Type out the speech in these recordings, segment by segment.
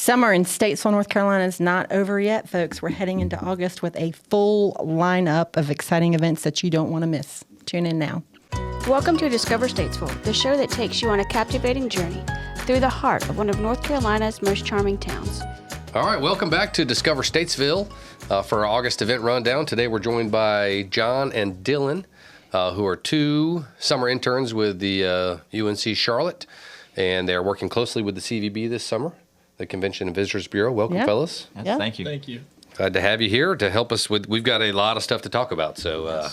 Summer in Statesville, North Carolina is not over yet, folks. We're heading into August with a full lineup of exciting events that you don't want to miss. Tune in now. Welcome to Discover Statesville, the show that takes you on a captivating journey through the heart of one of North Carolina's most charming towns. All right, welcome back to Discover Statesville for our August event rundown. Today we're joined by John and Dylan, who are two summer interns with the UNC Charlotte, and they're working closely with the CVB this summer, the Convention and Visitors Bureau. Welcome, fellas. Yes, Yeah. Thank you. Thank you. Glad to have you here to help us with. We've got a lot of stuff to talk about, so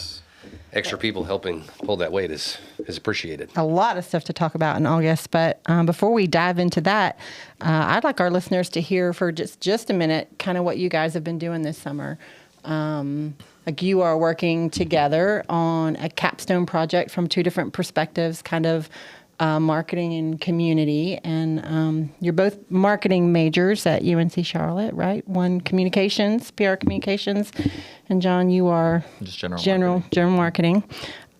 extra people helping pull that weight is appreciated. A lot of stuff to talk about in August, but before we dive into that, I'd like our listeners to hear for just a minute kind of what you guys have been doing this summer. Like you are working together on a capstone project from two different perspectives, kind of marketing and community, and you're both marketing majors at UNC Charlotte, right? One communications, PR communications, and John, you are Just general marketing.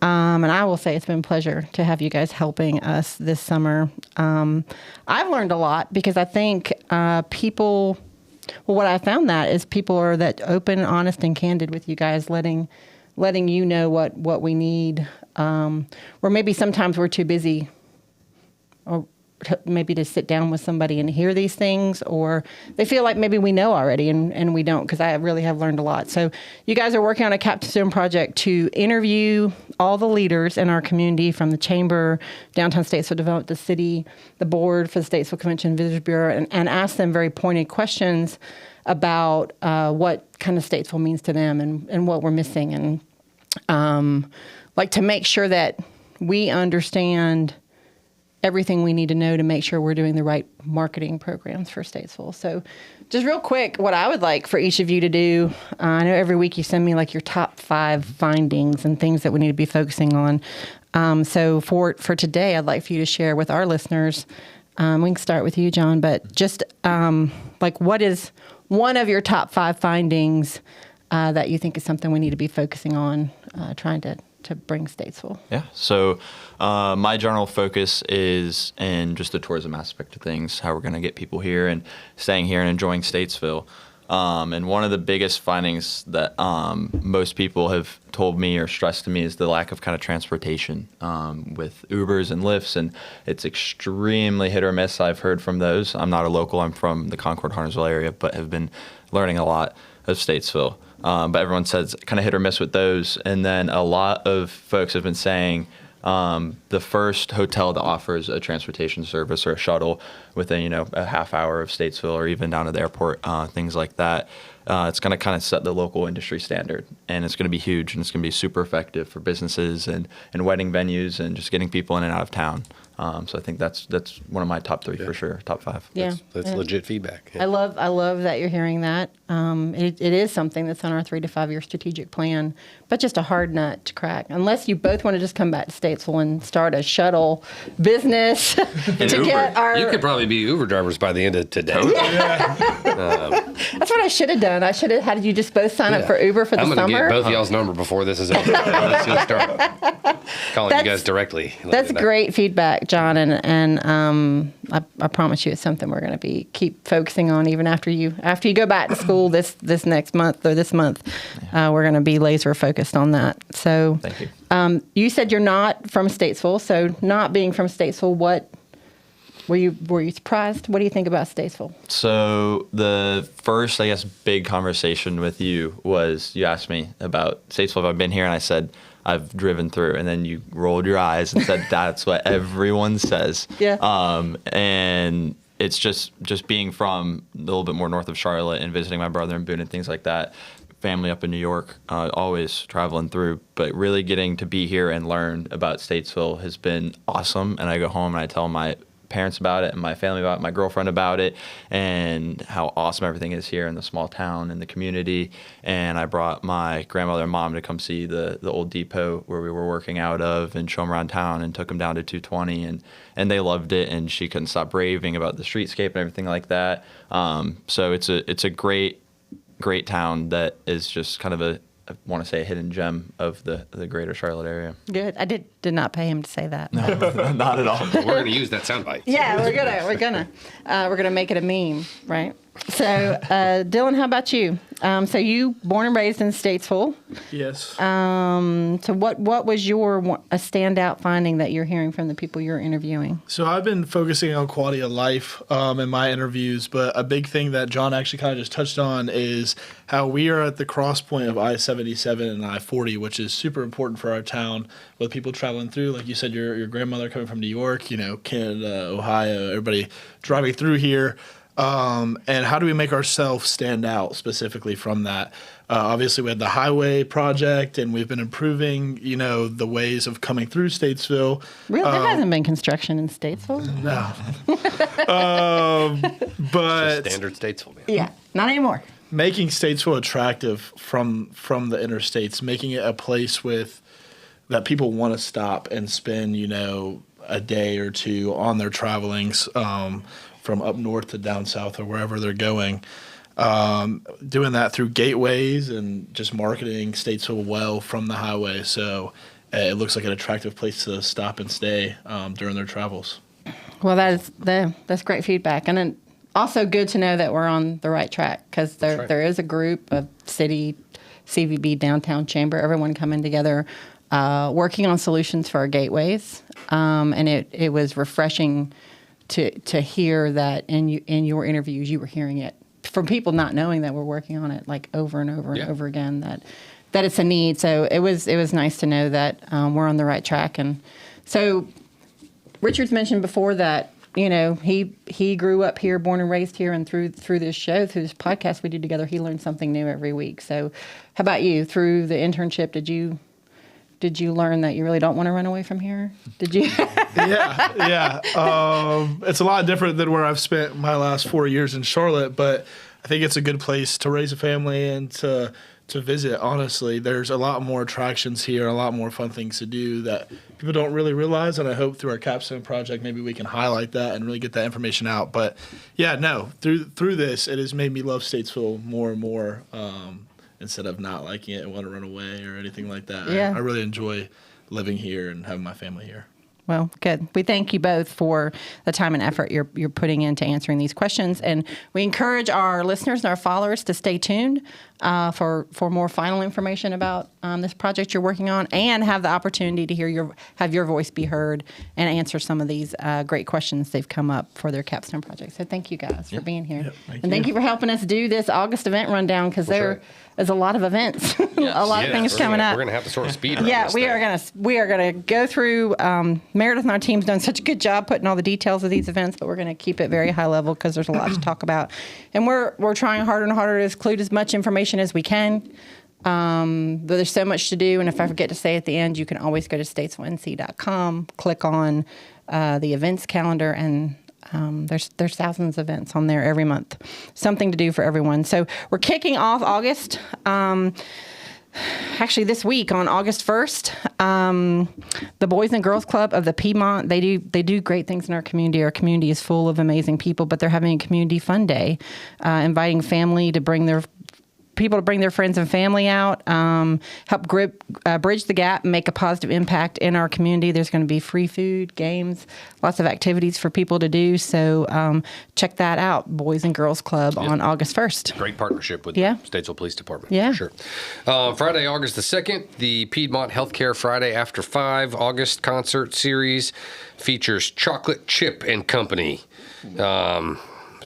And I will say it's been a pleasure to have you guys helping us this summer. I've learned a lot because I think people, well, what I found that is people are that open, honest, and candid with you guys, letting you know what we need. Or maybe sometimes we're too busy or maybe to sit down with somebody and hear these things, or they feel like maybe we know already and we don't, because I really have learned a lot. So you guys are working on a capstone project to interview all the leaders in our community, from the chamber, downtown Statesville Development, the city, the board for the Statesville Convention and Visitors Bureau, and ask them very pointed questions about what kind of Statesville means to them and what we're missing, and like to make sure that we understand everything we need to know to make sure we're doing the right marketing programs for Statesville. So just real quick, what I would like for each of you to do, I know every week you send me like your top 5 findings and things that we need to be focusing on. So for today, I'd like for you to share with our listeners, we can start with you, John, but just like what is one of your top 5 findings that you think is something we need to be focusing on, trying to bring Statesville? Yeah. So my general focus is in just the tourism aspect of things, how we're going to get people here and staying here and enjoying Statesville. And one of the biggest findings that most people have told me or stressed to me is the lack of kind of transportation with Ubers and Lyfts, and it's extremely hit or miss. I've heard from those. I'm not a local. I'm from the Concord-Harnesville area, but have been learning a lot of Statesville. But everyone says kind of hit or miss with those. And then a lot of folks have been saying the first hotel that offers a transportation service or a shuttle within, a half hour of Statesville or even down to the airport, things like that, it's going to kind of set the local industry standard. And it's going to be huge, and it's going to be super effective for businesses and wedding venues and just getting people in and out of town. So I think that's one of my top 3 for sure, top 5. Yeah, That's legit feedback. Yeah. I love that you're hearing that. It is something that's on our 3 to 5 year strategic plan, but just a hard nut to crack. Unless you both want to just come back to Statesville and start a shuttle business to get our. You could probably be Uber drivers by the end of today. That's what I should have done. I should have had you just both sign up for Uber for the I'm summer. going to get both y'all's number before this is over. Let's just start calling you guys directly. That's great feedback, John, and I promise you it's something we're going to keep focusing on even after you go back to school this next month or this month. We're going to be laser focused on that. So Thank you. You said you're not from Statesville, so not being from Statesville, what were you surprised? What do you think about Statesville? So the first, I guess, big conversation with you was you asked me about Statesville if I've been here, and I said I've driven through, and then you rolled your eyes and said that's what everyone says. Yeah. And it's just being from a little bit more north of Charlotte and visiting my brother in Boone and things like that. Family up in New York, always traveling through, but really getting to be here and learn about Statesville has been awesome. And I go home and I tell my parents about it and my family about it, my girlfriend about it, and how awesome everything is here in the small town and the community. And I brought my grandmother and mom to come see the old depot where we were working out of and show them around town, and took them down to 220, and they loved it, and she couldn't stop raving about the streetscape and everything like that. So it's a great town that is just kind of I want to say a hidden gem of the greater Charlotte area. Good. Did Did not pay him to say that. No, not at all. We're going to use that soundbite. Yeah, we're gonna make it a meme, right? So, Dylan, how about you? So you born and raised in Statesville. Yes. So what was a standout finding that you're hearing from the people you're interviewing? So I've been focusing on quality of life in my interviews, but a big thing that John actually kind of just touched on is how we are at the cross point of I-77 and I-40, which is super important for our town with people traveling through. Like you said, your grandmother coming from New York, Canada, Ohio, everybody driving through here. And how do we make ourselves stand out specifically from that? Obviously, we had the highway project, and we've been improving, the ways of coming through Statesville. Really? There hasn't been construction in Statesville? No. But Just standard Statesville, man. Yeah, not anymore. making Statesville attractive from the interstates, making it a place that people want to stop and spend, a day or two on their travelings from up north to down south or wherever they're going. Doing that through gateways and just marketing Statesville well from the highway, so it looks like an attractive place to stop and stay during their travels. Well, that's great feedback, and then also good to know that we're on the right track, because there is a group of city, CVB, downtown chamber, everyone coming together, working on solutions for our gateways, and it was refreshing to hear that in your interviews you were hearing it from people not knowing that we're working on it like over and over and over again, that it's a need. So it was nice to know that we're on the right track. And so Richard's mentioned before that he grew up here, born and raised here, and through this show, through this podcast we do together, he learned something new every week. So how about you? Through the internship, did you learn that you really don't want to run away from here? Did you? Yeah. It's a lot different than where I've spent my last 4 years in Charlotte, but I think it's a good place to raise a family and to visit, honestly. There's a lot more attractions here, a lot more fun things to do that people don't really realize, and I hope through our capstone project maybe we can highlight that and really get that information out. But through this, it has made me love Statesville more and more, instead of not liking it and want to run away or anything like that. Yeah. I really enjoy living here and having my family here. Well, good. We thank you both for the time and effort you're putting into answering these questions, and we encourage our listeners and our followers to stay tuned for more final information about this project you're working on, and have the opportunity to have your voice be heard and answer some of these great questions they've come up for their capstone project. So thank you guys for being here, thank you for helping us do this August event rundown, because there is a lot of events, a lot of things coming up. We're gonna have to sort of speed around Yeah, this we are gonna go through. Meredith and our team's done such a good job putting all the details of these events, but we're gonna keep it very high level because there's a lot to talk about, and we're trying harder and harder to include as much information as we can. But there's so much to do, and if I forget to say at the end, you can always go to statesvillenc.com, click on the events calendar, and there's thousands of events on there every month. Something to do for everyone. So we're kicking off August. Actually, this week on August 1st, the Boys and Girls Club of the Piedmont, they do great things in our community. Our community is full of amazing people, but they're having a community fun day, inviting family to bring their friends and family out, help bridge the gap and make a positive impact in our community. There's going to be free food, games, lots of activities for people to do. So check that out, Boys and Girls Club on August 1st. Great partnership with the Statesville Police Department. Yeah. For sure. Friday, August the 2nd, the Piedmont HealthCare Friday After 5 August concert series features Chocolate Chip and Company.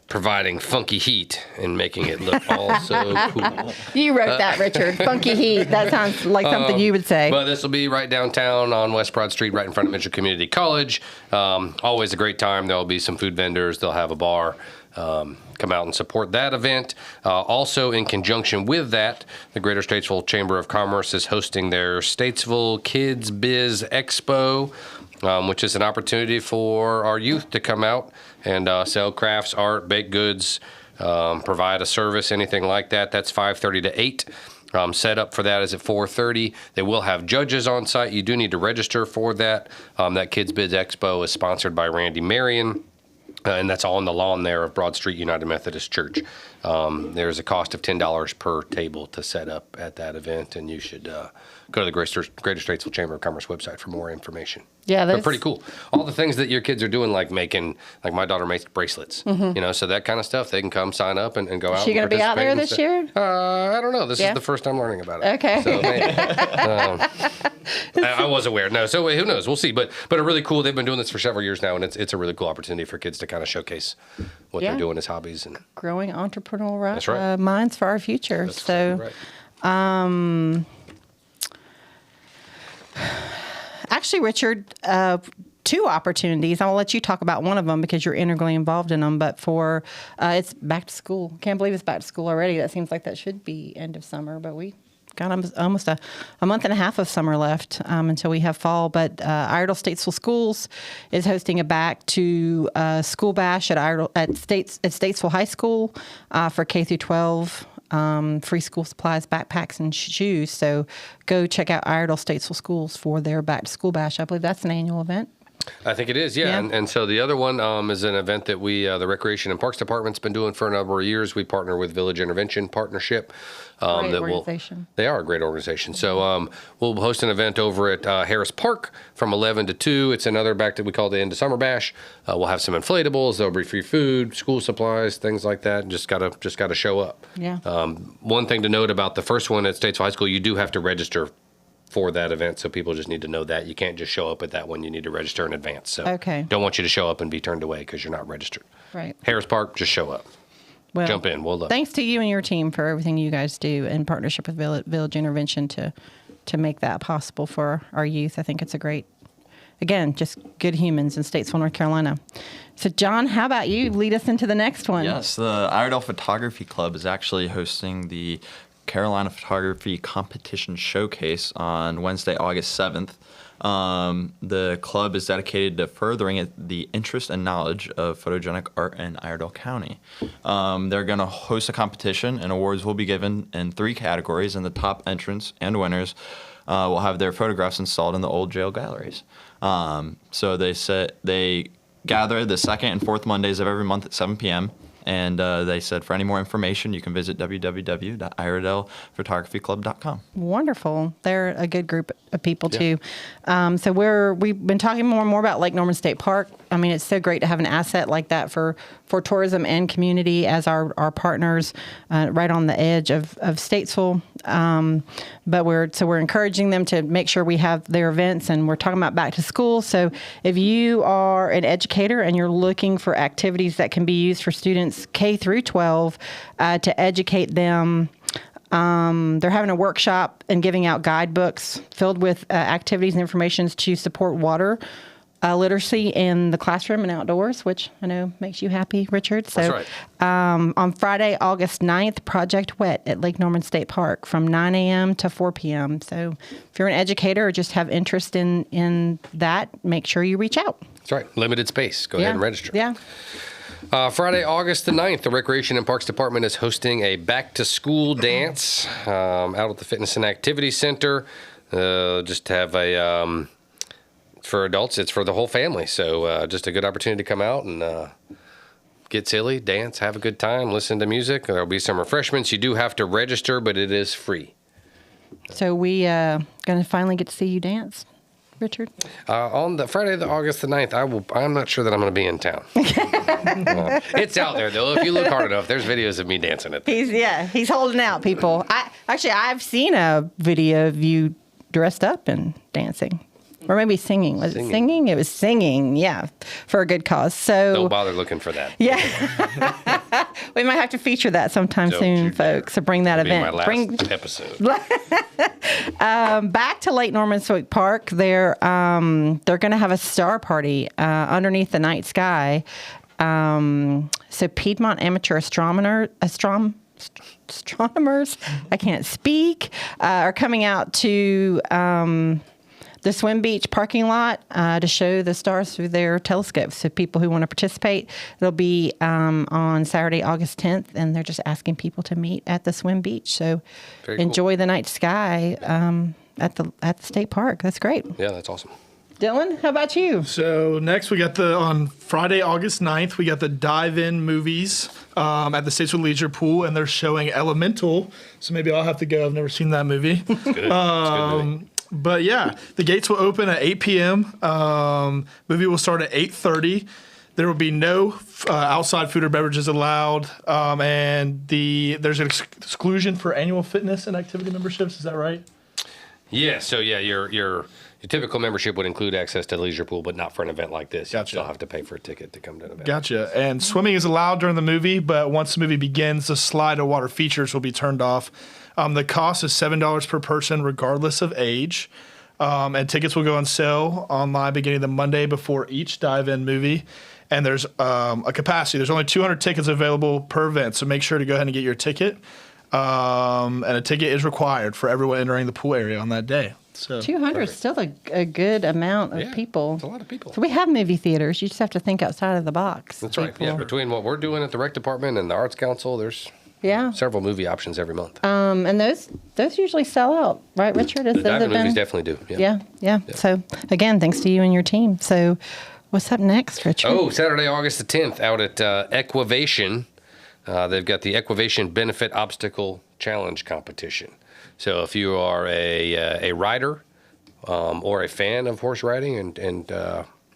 Providing funky heat and making it look all so cool. You wrote that, Richard. Funky heat. That sounds like something you would say. Well, this will be right downtown on West Broad Street, right in front of Mitchell Community College. Always a great time. There'll be some food vendors. They'll have a bar. Come out and support that event. Also, in conjunction with that, the Greater Statesville Chamber of Commerce is hosting their Statesville Kids Biz Expo, which is an opportunity for our youth to come out and sell crafts, art, baked goods, provide a service, anything like that. That's 5:30 to 8. Set up for that is at 4:30. They will have judges on site. You do need to register for that. That Kids Biz Expo is sponsored by Randy Marion. And that's all on the lawn there of Broad Street United Methodist Church. There's a cost of $10 per table to set up at that event, and you should go to the Greater Statesville Chamber of Commerce website for more information. Yeah, They're pretty cool. All the things that your kids are doing, like my daughter makes bracelets, so that kind of stuff. They can come sign up and go out. Is she going to be out there this year? I don't know. This is the first time learning about it. Okay. So, I was aware. No, so who knows? We'll see. But a really cool. They've been doing this for several years now, and it's a really cool opportunity for kids to kind of showcase what they're doing as hobbies and growing entrepreneurial That's right. minds for our future. That's so, right. Actually, Richard, 2 opportunities. I'll let you talk about one of them because you're integrally involved in them. But for it's back to school. Can't believe it's back to school already. That seems like that should be end of summer, but we got almost a month and a half of summer left until we have fall. But Iredell Statesville Schools is hosting a back to school bash at Statesville High School for K through 12. Free school supplies, backpacks, and shoes. So go check out Iredell Statesville Schools for their back to school bash. I believe that's an annual event. I think it is, yeah. And so the other one is an event that we, the Recreation and Parks Department's been doing for a number of years. We partner with Village Intervention Partnership. Great organization. They are a great organization. So we'll host an event over at Harris Park from 11 to 2. It's another back that we call the End of Summer Bash. We'll have some inflatables. There'll be free food, school supplies, things like that. Just gotta show up. Yeah. One thing to note about the first one at Statesville High School, you do have to register for that event, so people just need to know that. You can't just show up at that one. You need to register in advance. So don't want you to show up and be turned away because you're not registered. Right. Harris Park, just show up. Well, jump in. We'll love it. Thanks to you and your team for everything you guys do in partnership with Village Intervention to make that possible for our youth. I think it's a great, again, just good humans in Statesville, North Carolina. So, John, how about you? Lead us into the next one. Yes, the Iredell Photography Club is actually hosting the Carolina Photography Competition Showcase on Wednesday, August 7th. The club is dedicated to furthering the interest and knowledge of photogenic art in Iredell County. They're going to host a competition, and awards will be given in 3 categories, and the top entrants and winners will have their photographs installed in the old jail galleries. So they gather the second and fourth Mondays of every month at 7 p.m., and they said for any more information, you can visit www.iredellphotographyclub.com. Wonderful. They're a good group of people, too. So we've been talking more and more about Lake Norman State Park. I mean, it's so great to have an asset like that for tourism and community as our partners right on the edge of Statesville. But we're encouraging them to make sure we have their events, and we're talking about back to school. So if you are an educator and you're looking for activities that can be used for students K through 12 to educate them, they're having a workshop and giving out guidebooks filled with activities and information to support water literacy in the classroom and outdoors, which I know makes you happy, Richard. So, That's right. On Friday, August 9th, Project Wet at Lake Norman State Park from 9 a.m. to 4 p.m. So if you're an educator or just have interest in that, make sure you reach out. That's right. Limited space. Go ahead and register. Yeah. Friday, August the 9th, the Recreation and Parks Department is hosting a back-to-school dance out at the Fitness and Activity Center. Just to have a... for adults, it's for the whole family. So just a good opportunity to come out and get silly, dance, have a good time, listen to music. There'll be some refreshments. You do have to register, but it is free. So we going to finally get to see you dance, Richard? On the Friday, August the 9th, I'm not sure that I'm going to be in town. It's out there, though. If you look hard enough, there's videos of me dancing at that. He's holding out, people. I've seen a video of you dressed up and dancing. Or maybe singing. Was it singing? It was singing, yeah, for a good cause. So don't bother looking for that. Yeah. We might have to fefeature that sometime soon, folks. So bring that event. Be my last episode. Back to Lake Norman State Park. They're going to have a star party underneath the night sky. So Piedmont amateur astronomers, I can't speak, are coming out to the Swim Beach parking lot to show the stars through their telescopes. So people who want to participate, it'll be on Saturday, August 10th, and they're just asking people to meet at the Swim Beach. So enjoy the night sky at the state park. That's great. Yeah, that's awesome. Dylan, how about you? So next we got on Friday, August 9th, we got the Dive-In movies at the Statesville Leisure Pool, and they're showing Elemental. So maybe I'll have to go. I've never seen that movie. It's good. It's a good movie. But yeah, the gates will open at 8 p.m. Movie will start at 8:30. There will be no outside food or beverages allowed, and there's an exclusion for annual fitness and activity memberships. Is that right? Yeah. So yeah, your typical membership would include access to the leisure pool, but not for an event like this. Gotcha. You'll have to pay for a ticket to come to an event. Gotcha. And swimming is allowed during the movie, but once the movie begins, the slide of water features will be turned off. The cost is $7 per person, regardless of age. And tickets will go on sale online beginning the Monday before each dive-in movie. And there's a capacity. There's only 200 tickets available per event, so make sure to go ahead and get your ticket. And a ticket is required for everyone entering the pool area on that day. So 200 is still a good amount of people. It's a lot of people. So we have movie theaters. You just have to think outside of the box. That's right. Yeah, people. between what we're doing at the rec department and the arts council, there's Yeah. several movie options every month. And those usually sell out, right, Richard? The dive-in movies definitely do. Yeah. So again, thanks to you and your team. So what's up next, Richard? Oh, Saturday, August the 10th, out at Equivation. They've got the Equivation Benefit Obstacle Challenge competition. So if you are a rider or a fan of horse riding and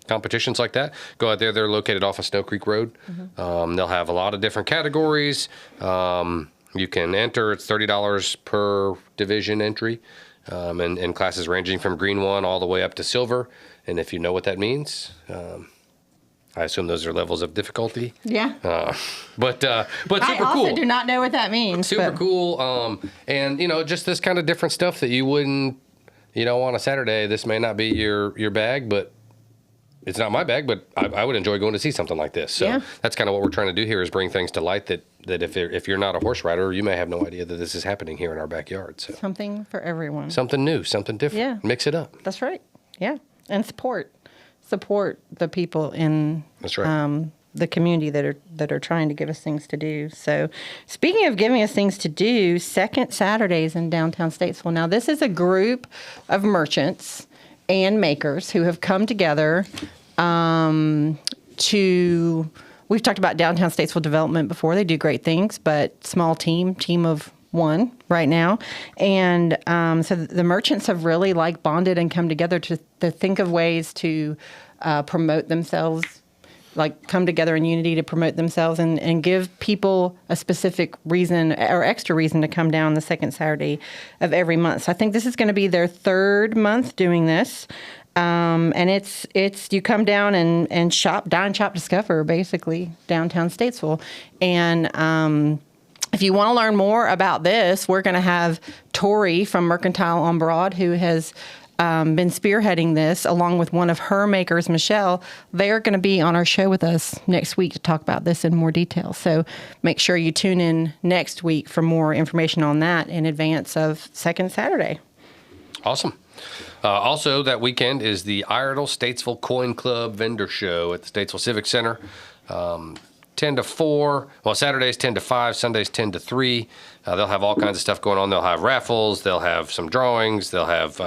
competitions like that, go out there. They're located off of Snow Creek Road. They'll have a lot of different categories. You can enter. It's $30 per division entry, and classes ranging from Green 1 all the way up to Silver. And if you know what that means, I assume those are levels of difficulty. Yeah. But super cool. I also do not know what that means. Super but cool. And, just this kind of different stuff that you wouldn't, on a Saturday. This may not be your bag, but it's not my bag, but I would enjoy going to see something like this. So that's kind of what we're trying to do here is bring things to light that if you're not a horse rider, you may have no idea that this is happening here in our backyard. So Something for everyone. something new, something different. Yeah. Mix it up. That's right. Yeah. And support the people in That's right. the community that are trying to give us things to do. So speaking of giving us things to do, Second Saturdays in downtown Statesville. Now, this is a group of merchants and makers who have come together we've talked about downtown Statesville development before. They do great things, but small team of one right now. And so the merchants have really bonded and come together to think of ways to promote themselves, come together in unity to promote themselves and give people a specific reason or extra reason to come down the second Saturday of every month. So I think this is going to be their third month doing this. And it's you come down and shop, dine, shop, discover, basically, downtown Statesville. And if you want to learn more about this, we're going to have Tori from Mercantile on Broad, who has been spearheading this, along with one of her makers, Michelle. They're going to be on our show with us next week to talk about this in more detail. So make sure you tune in next week for more information on that in advance of Second Saturday. Awesome. Also, that weekend is the Iredell Statesville Coin Club Vendor Show at the Statesville Civic Center. 10 to 4. Well, Saturdays 10 to 5, Sundays 10 to 3. They'll have all kinds of stuff going on. They'll have raffles. They'll have some drawings. They'll have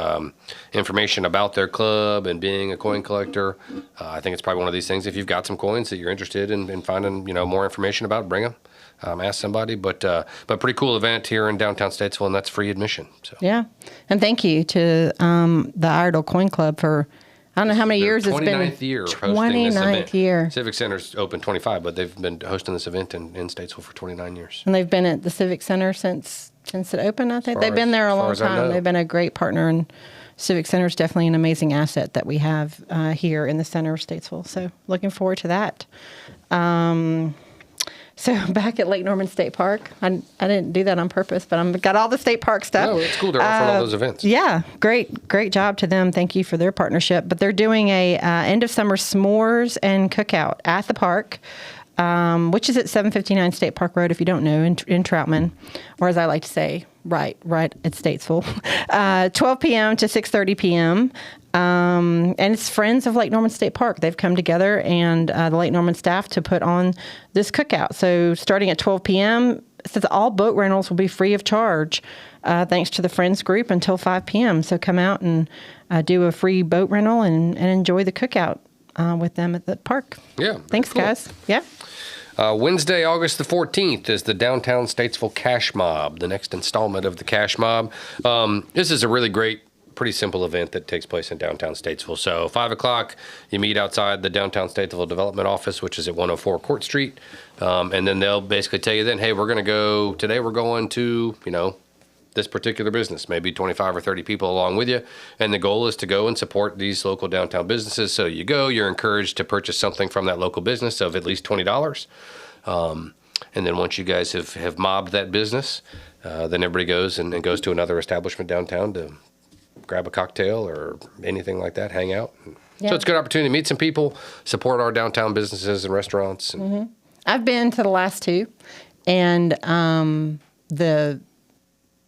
information about their club and being a coin collector. I think it's probably one of these things. If you've got some coins that you're interested in finding, more information about, bring them. Ask somebody. But pretty cool event here in downtown Statesville, and that's free admission. So Yeah. And thank you to the Iredell Coin Club for, I don't know how many years it's been. 29th year hosting this 29th event. year. Civic Center's open 25, but they've been hosting this event in Statesville for 29 years. And they've been at the Civic Center since it opened, I think. As far They've been there a as long I know. time. They've been a great partner, and Civic Center is definitely an amazing asset that we have here in the center of Statesville. So looking forward to that. So back at Lake Norman State Park, I didn't do that on purpose, but I've got all the state park stuff. No, it's cool. They're offering all those events. Yeah, great job to them. Thank you for their partnership. But they're doing a end of summer s'mores and cookout at the park, which is at 759 State Park Road, if you don't know, in Troutman, or as I like to say, right at Statesville. 12 p.m. to 6:30 p.m. And it's Friends of Lake Norman State Park. They've come together and the Lake Norman staff to put on this cookout. So starting at 12 p.m., it says all boat rentals will be free of charge thanks to the Friends group, until 5 p.m. So come out and do a free boat rental and enjoy the cookout with them at the park. Yeah. Thanks, cool. guys. Yeah. Wednesday, August the 14th is the Downtown Statesville Cash Mob, the next installment of the Cash Mob. This is a really great, pretty simple event that takes place in downtown Statesville. So 5 o'clock, you meet outside the downtown Statesville Development Office, which is at 104 Court Street. And then they'll basically tell you then, hey, we're going to, this particular business, maybe 25 or 30 people along with you. And the goal is to go and support these local downtown businesses. So you're encouraged to purchase something from that local business of at least $20. And then once you guys have mobbed that business, then everybody goes and goes to another establishment downtown to grab a cocktail or anything like that, hang out. Yeah. So it's a good opportunity to meet some people, support our downtown businesses and restaurants. And I've been to the last two, and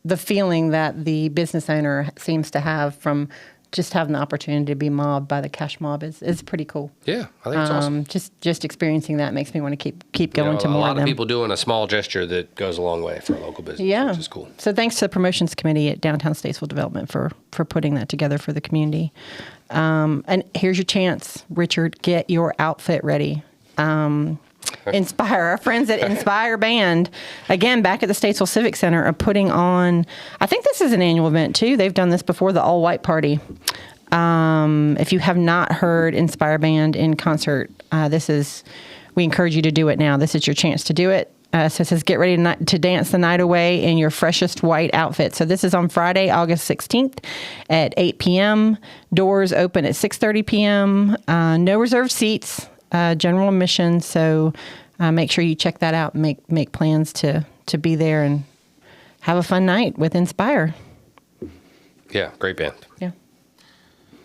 the feeling that the business owner seems to have from just having the opportunity to be mobbed by the cash mob is pretty cool. Yeah, I think it's awesome. Just experiencing that makes me want to keep going to more a of lot them. of people doing a small gesture that goes a long way for a local business, Yeah. which is cool. So thanks to the promotions committee at Downtown Statesville Development for putting that together for the community. And here's your chance, Richard, get your outfit ready. Inspire, our friends at Inspire Band, again, back at the Statesville Civic Center, are putting on, I think this is an annual event too. They've done this before, the all white party. If you have not heard Inspire Band in concert, we encourage you to do it now. This is your chance to do it. So it says, get ready to dance the night away in your freshest white outfit. So this is on Friday, August 16th at 8 p.m. Doors open at 6:30 p.m. No reserved seats, general admission. So make sure you check that out and make plans to be there and have a fun night with Inspire. Yeah, great band. Yeah.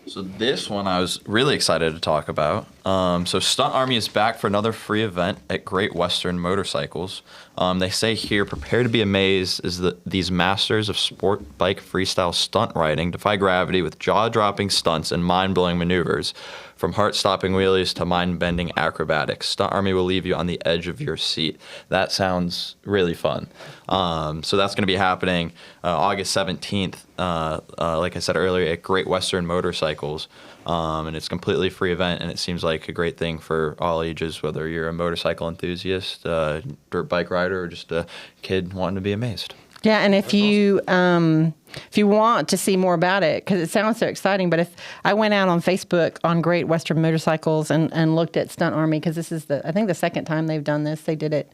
So this one I was really excited to talk about. So Stunt Army is back for another free event at Great Western Motorcycles. They say here, prepare to be amazed as these masters of sport bike freestyle stunt riding defy gravity with jaw-dropping stunts and mind-blowing maneuvers. From heart-stopping wheelies to mind-bending acrobatics, Stunt Army will leave you on the edge of your seat. That sounds really fun. So that's going to be happening August 17th, like I said earlier, at Great Western Motorcycles. And it's a completely free event, and it seems like a great thing for all ages, whether you're a motorcycle enthusiast, dirt bike rider, or just a kid wanting to be amazed. Yeah, and if you want to see more about it, because it sounds so exciting, but if I went out on Facebook on Great Western Motorcycles and looked at Stunt Army, because this is I think the second time they've done this. They did it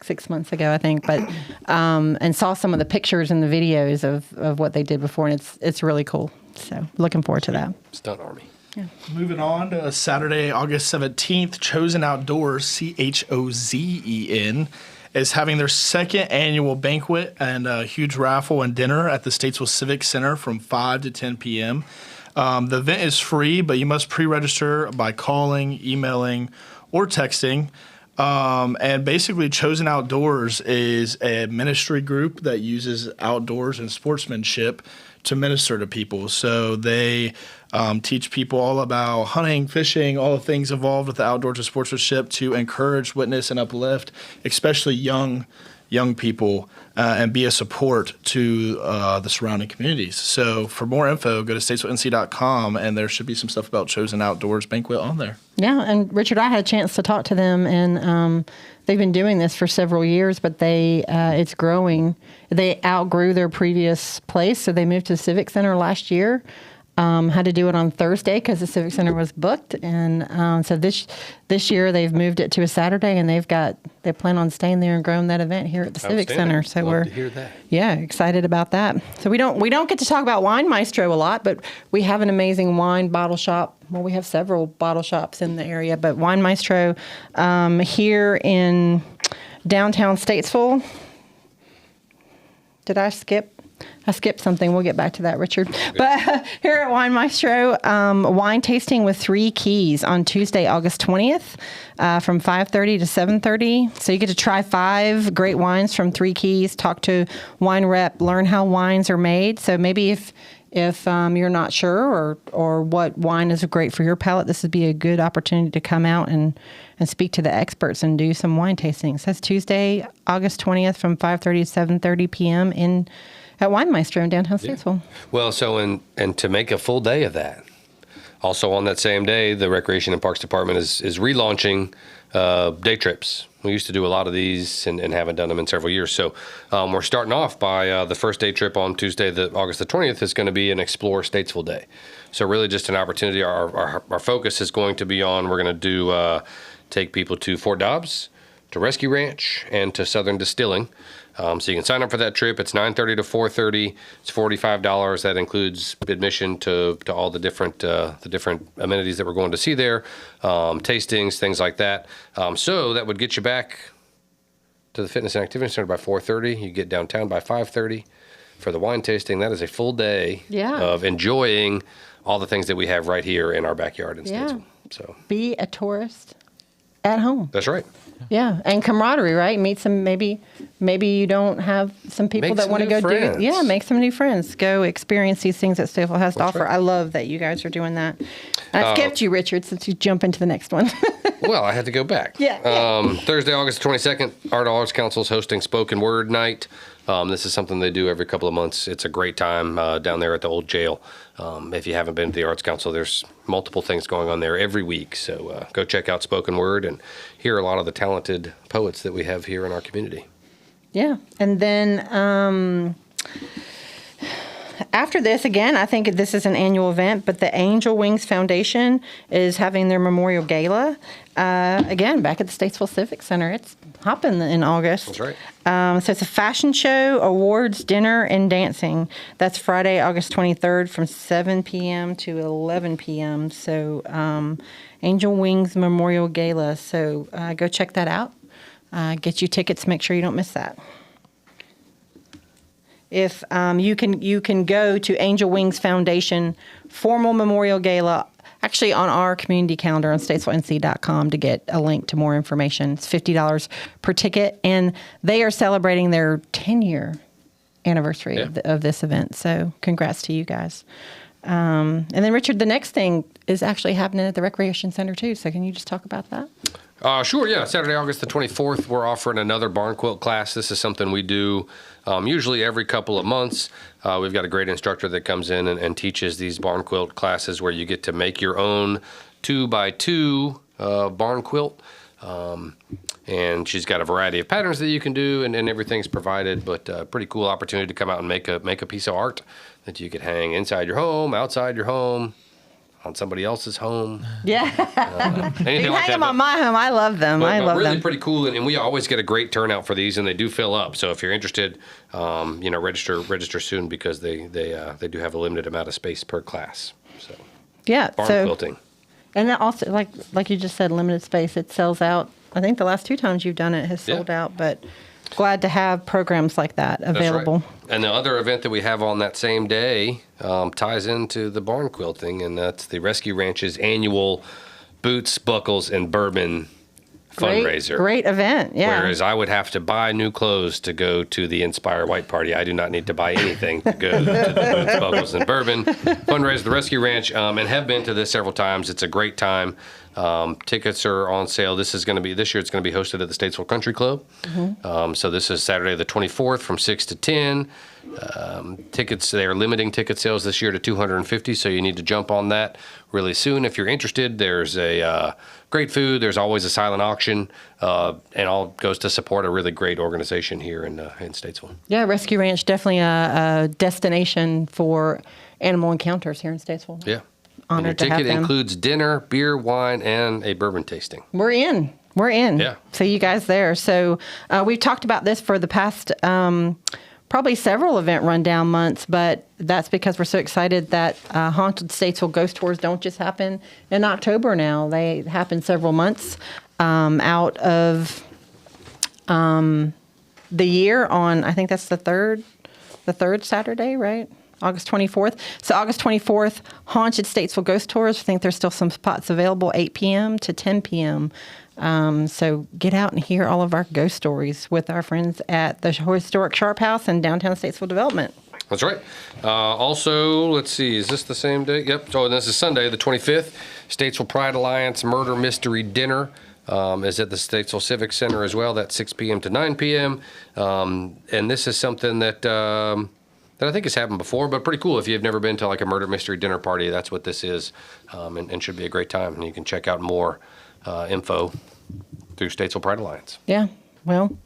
6 months ago, I think, but and saw some of the pictures and the videos of what they did before, and it's really cool. So looking forward to that. Stunt Army. Yeah. Moving on to Saturday, August 17th, Chosen Outdoors, CHOZEN, is having their second annual banquet and a huge raffle and dinner at the Statesville Civic Center from 5 to 10 p.m. The event is free, but you must pre-register by calling, emailing, or texting. And basically, Chosen Outdoors is a ministry group that uses outdoors and sportsmanship to minister to people. So they teach people all about hunting, fishing, all the things involved with the outdoors and sportsmanship to encourage, witness, and uplift, especially young people, and be a support to the surrounding communities. So for more info, go to statesvillenc.com, and there should be some stuff about Chosen Outdoors Banquet on there. Yeah, and Richard, I had a chance to talk to them, and they've been doing this for several years, but it's growing. They outgrew their previous place, so they moved to the Civic Center last year. Had to do it on Thursday because the Civic Center was booked, and so this year they've moved it to a Saturday, and they plan on staying there and growing that event here at the Civic Center. So Love we're to hear that. excited about that. So we don't get to talk about Wine Maestro a lot, but we have an amazing wine bottle shop. Well, we have several bottle shops in the area, but Wine Maestro here in downtown Statesville. Did I skip? I skipped something. We'll get back to that, Richard. But here at Wine Maestro, wine tasting with 3 Keys on Tuesday, August 20th from 5:30 to 7:30. So you get to try 5 great wines from 3 Keys, talk to wine rep, learn how wines are made. So maybe if you're not sure or what wine is great for your palate, this would be a good opportunity to come out and speak to the experts and do some wine tastings. That's Tuesday, August 20th from 5:30 to 7:30 p.m. at Wine Maestro in downtown Statesville. Well, so and to make a full day of that, also on that same day, the Recreation and Parks Department is relaunching day trips. We used to do a lot of these and haven't done them in several years. So we're starting off by the first day trip on Tuesday, August the 20th, is going to be an Explore Statesville Day. So really just an opportunity. Our focus is going to be on, we're going to do take people to Fort Dobbs, to Rescue Ranch, and to Southern Distilling. So you can sign up for that trip. It's 9:30 to 4:30. It's $45. That includes admission to all the different amenities that we're going to see there, tastings, things like that. So that would get you back to the Fitness and Activity Center by 4:30. You get downtown by 5:30 for the wine tasting. That is a full day of enjoying all the things that we have right here in our backyard in Statesville. So be a tourist at home. that's right. Yeah, and camaraderie, right? Meet some, maybe you don't have some people Make that some want to new go friends. do. Yeah, make some new friends. Go experience these things that Statesville has to offer. right. I love that you guys are doing that. I skipped you, Richard, since you jump into the next one. Well, I had to go back. Yeah. Thursday, August 22nd, Iredell Arts Council is hosting Spoken Word Night. This is something they do every couple of months. It's a great time down there at the old jail. If you haven't been to the Arts Council, there's multiple things going on there every week. So go check out Spoken Word and hear a lot of the talented poets that we have here in our community. Yeah, and then after this, again, I think this is an annual event, but the Angel Wings Foundation is having their Memorial Gala, again, back at the Statesville Civic Center. It's hopping in August. That's right. So it's a fashion show, awards, dinner, and dancing. That's Friday, August 23rd from 7 p.m. to 11 p.m. So Angel Wings Memorial Gala. So go check that out. Get you tickets. Make sure you don't miss that. If you can go to Angel Wings Foundation formal memorial gala, actually on our community calendar on statesvillenc.com to get a link to more information. It's $50 per ticket, and they are celebrating their 10-year anniversary of this event. So congrats to you guys. And then Richard, the next thing is actually happening at the Recreation Center too. So can you just talk about that? Sure, yeah. Saturday, August the 24th, we're offering another barn quilt class. This is something we do usually every couple of months. We've got a great instructor that comes in and teaches these barn quilt classes where you get to make your own 2x2 barn quilt. And she's got a variety of patterns that you can do, and everything's provided, but a pretty cool opportunity to come out and make a piece of art that you could hang inside your home, outside your home, on somebody else's home. Yeah. Anything You like hang that. them on my home. I love them. I love really them. pretty cool, and we always get a great turnout for these, and they do fill up. So if you're interested, register soon because they do have a limited amount of space per class. So Yeah. barn so, quilting. And that also, like you just said, limited space. It sells out. I think the last 2 times you've done it has sold out, but glad to have programs like that available. That's right. And the other event that we have on that same day ties into the barn quilting, and that's the Rescue Ranch's annual Boots, Buckles, and Bourbon fundraiser. Great event, yeah. Whereas I would have to buy new clothes to go to the Inspire White Party. I do not need to buy anything to go to the Boots, Buckles, and Bourbon fundraiser, the Rescue Ranch, and have been to this several times. It's a great time. Tickets are on sale. This year it's going to be hosted at the Statesville Country Club. Mm-hmm. So this is Saturday the 24th from 6 to 10. Tickets, they are limiting ticket sales this year to 250, so you need to jump on that really soon. If you're interested, there's a great food. There's always a silent auction, and all goes to support a really great organization here in Statesville. Yeah, Rescue Ranch, definitely a destination for animal encounters here in Statesville. Yeah. Honored and your to have ticket them. includes dinner, beer, wine, and a bourbon tasting. We're in. Yeah. So you guys there. So we've talked about this for the past probably several event rundown months, but that's because we're so excited that Haunted Statesville Ghost Tours don't just happen in October now. They happen several months out of the year on, I think that's the third Saturday, right? August 24th. So August 24th, Haunted Statesville Ghost Tours. I think there's still some spots available, 8 p.m. to 10 p.m. So get out and hear all of our ghost stories with our friends at the Historic Sharp House in downtown Statesville Development. That's right. Also, let's see, is this the same day? Yep. So this is Sunday, the 25th. Statesville Pride Alliance Murder Mystery Dinner is at the Statesville Civic Center as well. That's 6 p.m. to 9 p.m. And this is something that that I think has happened before, but pretty cool. If you've never been to like a murder mystery dinner party, that's what this is, and should be a great time. And you can check out more info through Statesville Pride Alliance. Yeah. Well,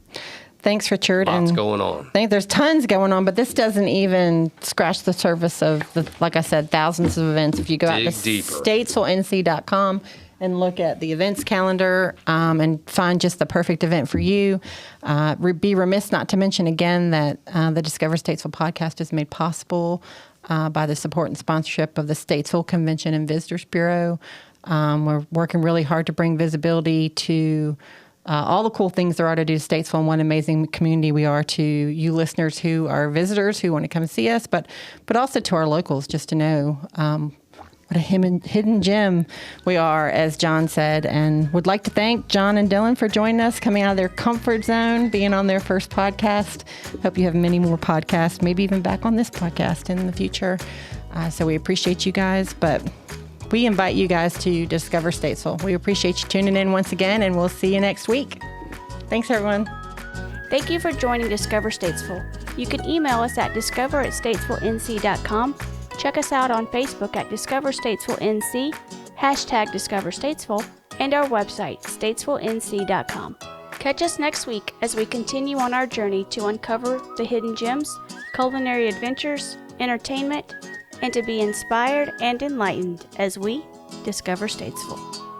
thanks, Richard. Lots and going on. I think there's tons going on, but this doesn't even scratch the surface of the, like I said, thousands of events. If you go out to statesvillenc.com and look at the events calendar and find just the perfect event for you. Be remiss not to mention again that the Discover Statesville podcast is made possible by the support and sponsorship of the Statesville Convention and Visitors Bureau. We're working really hard to bring visibility to all the cool things there are to do to Statesville, and what an amazing community we are to you listeners who are visitors who want to come see us, but also to our locals, just to know what a hidden gem we are, as John said. And would like to thank John and Dylan for joining us, coming out of their comfort zone, being on their first podcast. Hope you have many more podcasts, maybe even back on this podcast in the future. So we appreciate you guys, but we invite you guys to Discover Statesville. We appreciate you tuning in once again, and we'll see you next week. Thanks, everyone. Thank you for joining Discover Statesville. You can email us at discover@statesvillenc.com. Check us out on Facebook at Discover Statesville NC, #Discover Statesville, and our website, statesvillenc.com. Catch us next week as we continue on our journey to uncover the hidden gems, culinary adventures, entertainment, and to be inspired and enlightened as we discover Statesville.